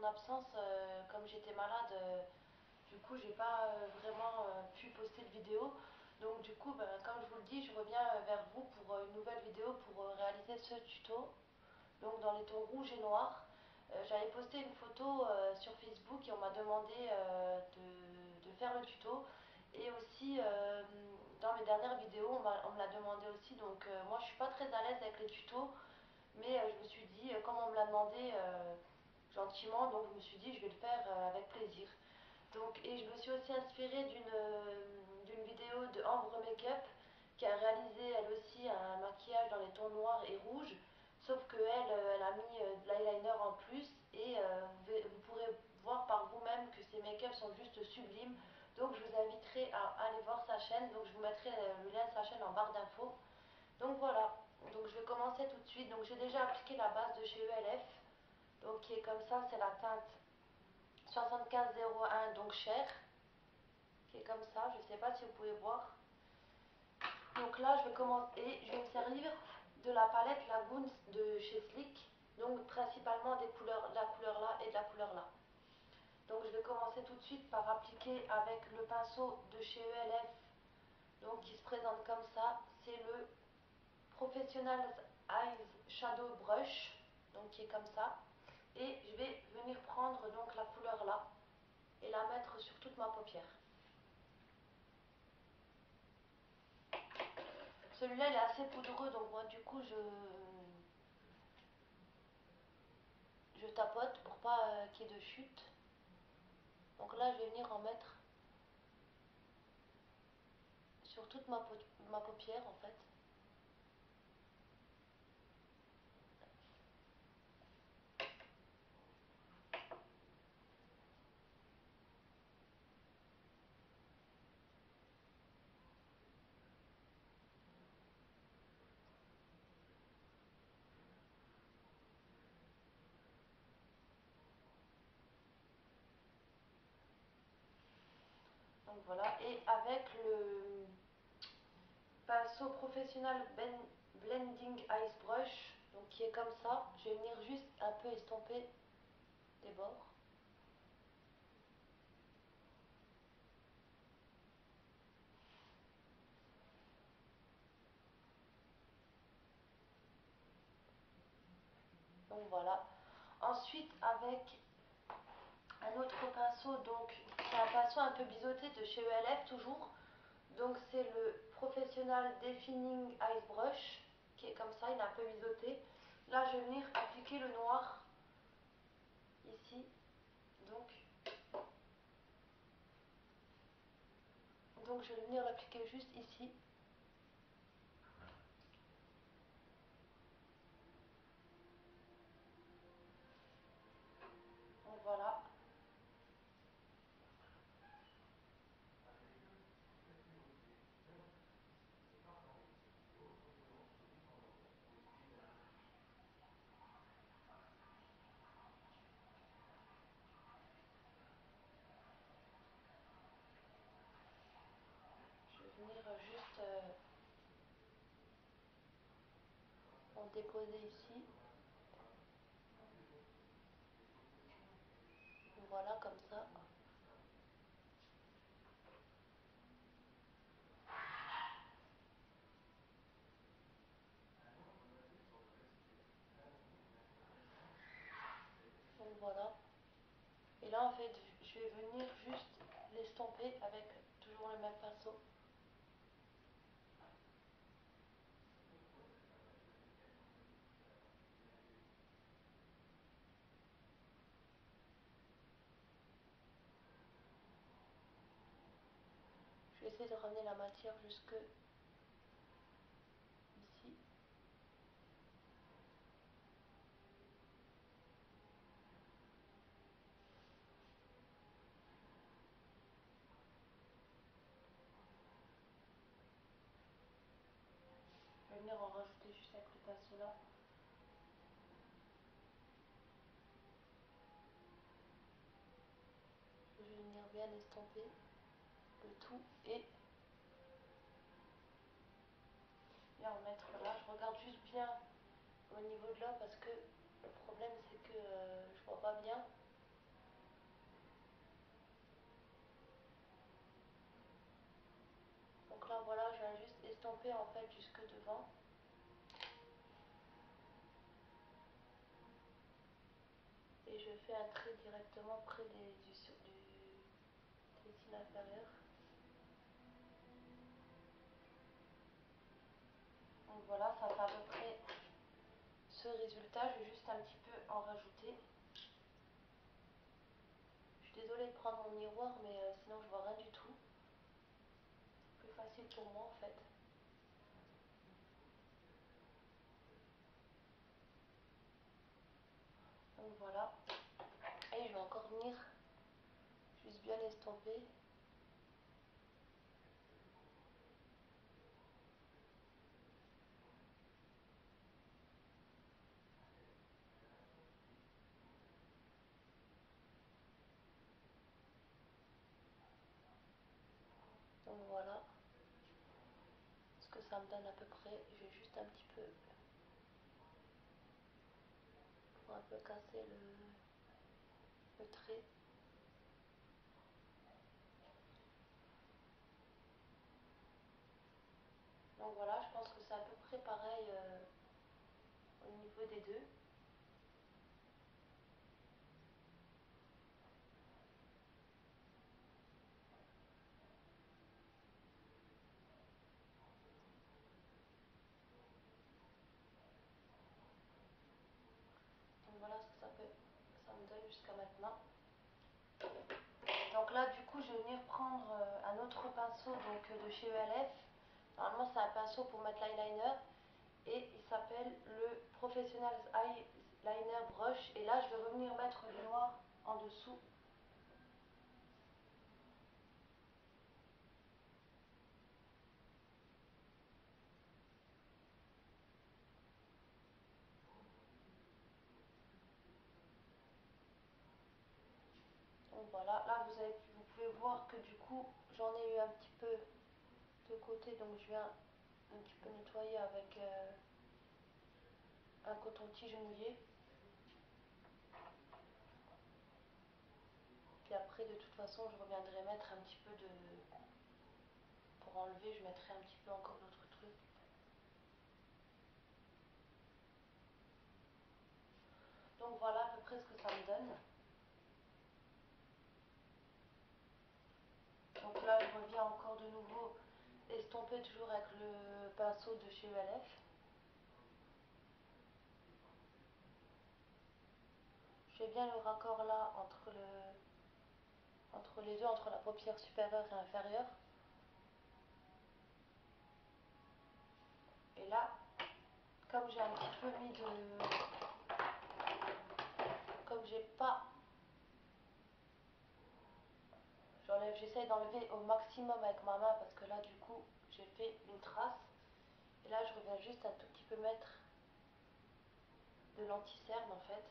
mon absence, comme j'étais malade, du coup j'ai pas vraiment pu poster de vidéo. Donc du coup, comme je vous le dis, je reviens vers vous pour une nouvelle vidéo pour réaliser ce tuto. Donc dans les tons rouge et noir. J'avais posté une photo sur Facebook et on m'a demandé de faire le tuto. Et aussi dans mes dernières vidéos, on me l'a demandé aussi. Donc moi je suis pas très à l'aise avec les tutos, mais je me suis dit, comme on me l'a demandé gentiment, donc je me suis dit je vais le faire avec plaisir. Donc, et je me suis aussi inspirée d'une vidéo de Ambre Makeup qui a réalisé elle aussi un maquillage dans les tons noirs et rouges, sauf qu'elle elle a mis de l'eyeliner en plus et vous pourrez voir par vous-même que ces make-up sont juste sublimes. Donc je vous inviterai à aller voir sa chaîne, donc je vous mettrai le lien de sa chaîne en barre d'infos. Donc voilà, donc je vais commencer tout de suite. Donc j'ai déjà appliqué la base de chez ELF, donc qui est comme ça, c'est la teinte 7501, donc Cher, qui est comme ça, je ne sais pas si vous pouvez voir. Donc là je vais commencer, je vais me servir de la palette Lagoon de chez Slick, donc principalement des couleurs, de la couleur là et de la couleur là. Donc je vais commencer tout de suite par appliquer avec le pinceau de chez ELF, donc qui se présente comme ça, c'est le Professional Eyes Shadow Brush, donc qui est comme ça. Et je vais venir prendre donc la couleur là et la mettre sur toute ma paupière. Celui-là il est assez poudreux, donc moi du coup je tapote pour pas qu'il y ait de chute. Donc là je vais venir en mettre sur toute ma paupière en fait. Donc voilà, et avec le pinceau Professional Blending Ice Brush, donc qui est comme ça, je vais venir juste un peu estomper les bords. Donc voilà. Ensuite avec un autre pinceau, donc c'est un pinceau un peu biseauté de chez ELF toujours. Donc c'est le Professional Defining Ice Brush, qui est comme ça, il est un peu biseauté. Là je vais venir appliquer le noir, ici, donc je vais venir l'appliquer juste ici. Donc voilà. Je vais venir juste en déposer ici. Voilà, comme ça. Donc voilà. Et là en fait, je vais venir juste l'estomper avec toujours le même pinceau. Je vais essayer de ramener la matière jusque ici. Je vais venir en rajouter juste avec le pinceau là. Je vais venir bien estomper le tout et bien en mettre là. Je regarde juste bien au niveau de là parce que le problème c'est que je vois pas bien. estomper en fait jusque devant. Et je fais un trait directement près du cils inférieur. Donc voilà, ça fait à peu près ce résultat. Je vais juste un petit peu en rajouter. Je suis désolée de prendre mon miroir, mais sinon je vois rien du tout. C'est plus facile pour moi en fait. Donc voilà. Et je vais encore venir juste bien estomper. Donc voilà ce que ça me donne à peu près. Je vais juste un petit peu pour un peu casser le trait. Donc voilà, je pense que c'est à peu près pareil au niveau des deux. Donc voilà ce que ça me donne jusqu'à maintenant. Donc là du coup je vais venir prendre un autre pinceau donc, de chez ELF. Normalement c'est un pinceau pour mettre l'eyeliner et il s'appelle le Professional Eyeliner Brush. Et là je vais revenir mettre du noir en dessous. Donc voilà, là vous pouvez voir que du coup j'en ai eu un petit peu de côté, donc je viens un petit peu nettoyer avec un coton-tige mouillé. Puis après de toute façon je reviendrai mettre un petit peu de... Pour enlever je mettrai un petit peu encore d'autres trucs. Donc voilà à peu près ce que ça me donne. Donc là je reviens encore de nouveau estomper toujours avec le pinceau de chez ELF. Je fais bien le raccord là entre les deux, entre la paupière supérieure et inférieure. Et là, comme j'ai un petit peu mis de... Comme j'ai pas... J'essaye d'enlever au maximum avec ma main parce que là du coup j'ai fait une trace. Et là je reviens juste un tout petit peu mettre de l'anti-cerne en fait.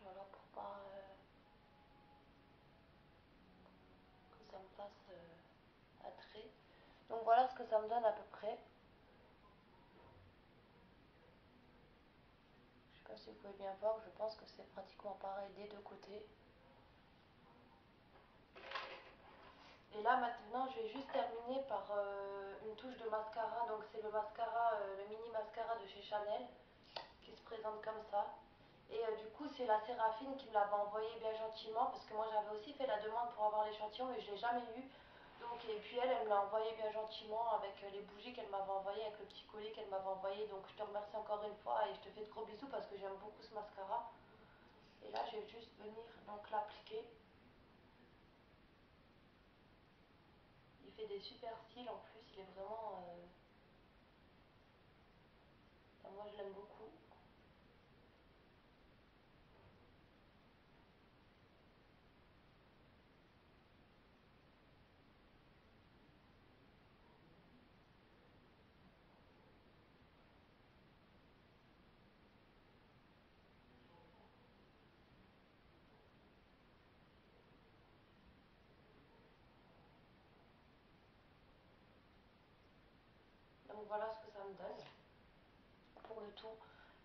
Voilà pour pas que ça me fasse un trait. Donc voilà ce que ça me donne à peu près. Je sais pas si vous pouvez bien voir, je pense que c'est pratiquement pareil des deux côtés. Et là maintenant je vais juste terminer par une touche de mascara. Donc c'est le mascara, le mini mascara de chez Chanel qui se présente comme ça. Et du coup c'est la Séraphine qui me l'avait envoyé bien gentiment parce que moi j'avais aussi fait la demande pour avoir l'échantillon mais je ne l'ai jamais eu. Donc, et puis elle me l'a envoyé bien gentiment avec les bougies qu'elle m'avait envoyées, avec le petit collier qu'elle m'avait envoyé. Donc je te remercie encore une fois et je te fais de gros bisous parce que j'aime beaucoup ce mascara. Et là je vais juste venir donc l'appliquer. Il fait des super styles en plus, il est vraiment... Enfin, moi je l'aime beaucoup. Donc voilà ce que ça me donne pour le tout.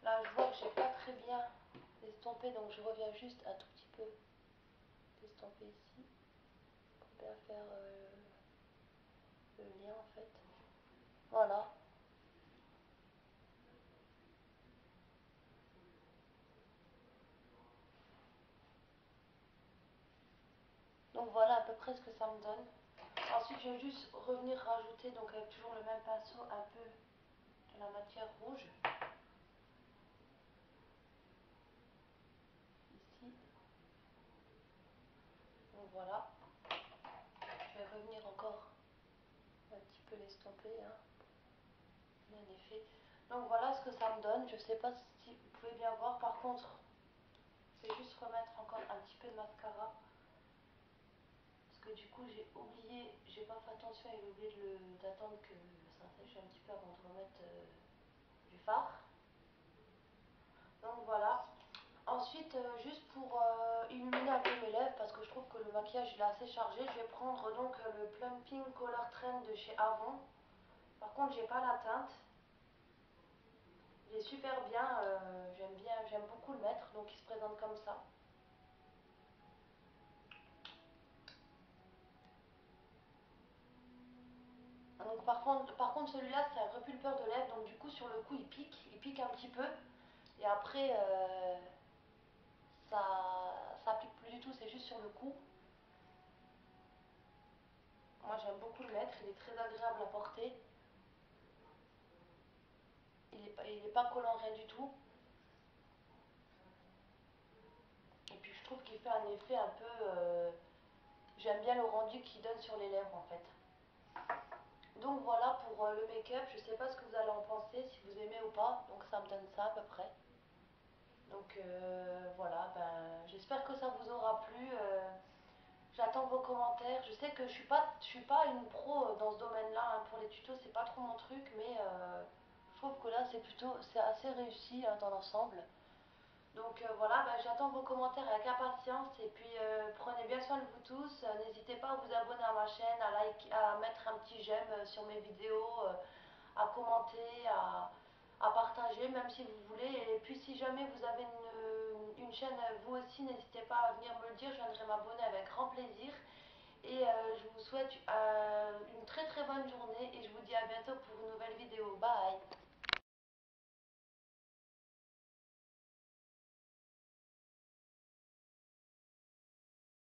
Là je vois que j'ai pas très bien estompé donc je reviens juste un tout petit peu d'estomper ici. bien faire le lien en fait. Voilà. Donc voilà à peu près ce que ça me donne. Ensuite je vais juste revenir rajouter donc avec toujours le même pinceau un peu de la matière rouge. Ici. Donc voilà. Je vais revenir encore un petit peu l'estomper. Hein. Bien effet. Donc voilà ce que ça me donne. Je sais pas si vous pouvez bien voir. Par contre, je vais juste remettre encore un petit peu de mascara. Parce que du coup j'ai oublié, j'ai pas fait attention et j'ai oublié d'attendre que ça sèche un petit peu avant de remettre du fard. Donc voilà. Ensuite, juste pour illuminer un peu mes lèvres, parce que je trouve que le maquillage il est assez chargé, je vais prendre donc le Plumping Color Trend de chez Avon. Par contre, j'ai pas la teinte. Il est super bien, j'aime beaucoup le mettre, donc il se présente comme ça. Donc par contre celui-là c'est un repulpeur de lèvres, donc du coup sur le coup il pique un petit peu. Et après ça, ça pique plus du tout, c'est juste sur le cou. Moi j'aime beaucoup le mettre, il est très agréable à porter. Il est pas collant rien du tout. Et puis je trouve qu'il fait un effet un peu... j'aime bien le rendu qu'il donne sur les lèvres en fait. Donc voilà pour le make-up, je sais pas ce que vous allez en penser, si vous aimez ou pas. Donc ça me donne ça à peu près. Donc voilà, j'espère que ça vous aura plu. J'attends vos commentaires. Je sais que je suis pas une pro dans ce domaine-là. Hein. Pour les tutos, c'est pas trop mon truc, mais je trouve que là, c'est assez réussi hein, dans l'ensemble. Donc voilà, j'attends vos commentaires avec impatience et puis prenez bien soin de vous tous. N'hésitez pas à vous abonner à ma chaîne, à mettre un petit j'aime sur mes vidéos, à commenter, à partager, même si vous voulez. Et puis si jamais vous avez une chaîne, vous aussi, n'hésitez pas à venir me le dire, je viendrai m'abonner avec grand plaisir. Et je vous souhaite une très très bonne journée et je vous dis à bientôt pour une nouvelle vidéo. Bye!